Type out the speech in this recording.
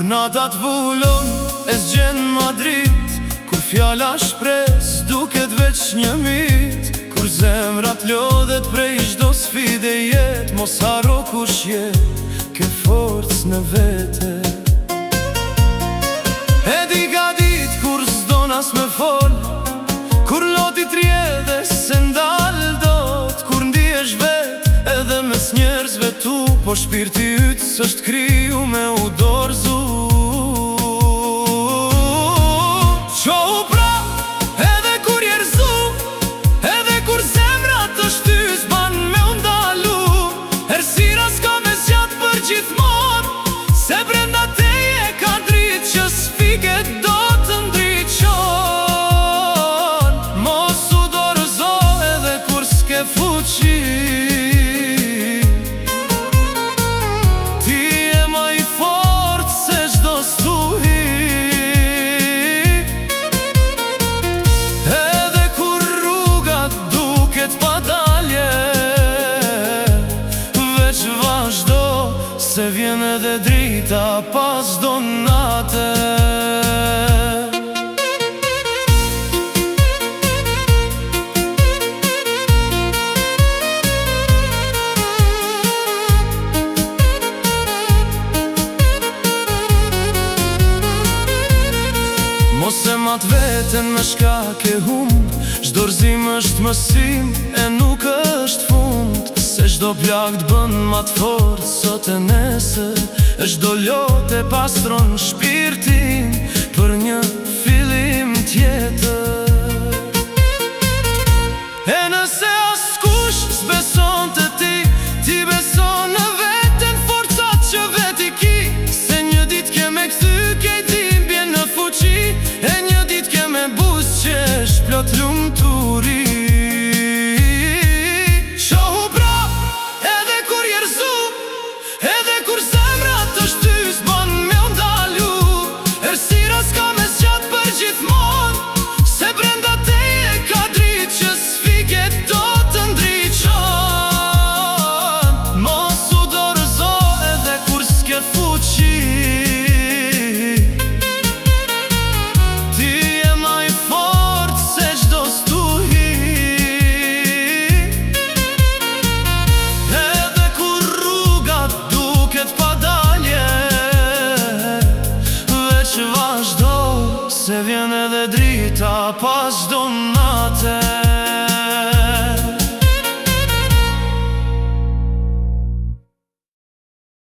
Kur nata t'vullon e s'gjen Madrid, kur fjala shpres duket veç një mit, kur zemra t'lodhet prej çdo sfide jet, mos haro kush je, ke forcë në vete. E di ka dit kur s'don as me fol, kur loti t'rjedhe se ndal dot, kur ndihesh vet edhe mes njerëzve tu, po shpirti yt s'është kriju me u dorzu. Qohu pra edhe kur jerzu, edhe kur zemra të shtys ban me undalu, ersira s'ka me zgjat për gjithmon, se brenda teje ka drit që s'fiket do të ndriqon. Mos u dorëzo edhe kur s'ke fuqi, se vjen edhe drita pas donate. Mos e mat veten me shkak e humb, çdo rëzim është mësim e nuk është fund, se çdo plak t'bën ma t'fort sot e nesër, e çdo lot e pastron shpirtin për një fillim tjetër. E nëse askush s'beson të ti, ti beson në veten forcat që vet i ki, se një dit ke me kthy kejtin bjen në fuqi, e një dit ke me buz që shplot lumturi. Se vjen edhe drita pas donate.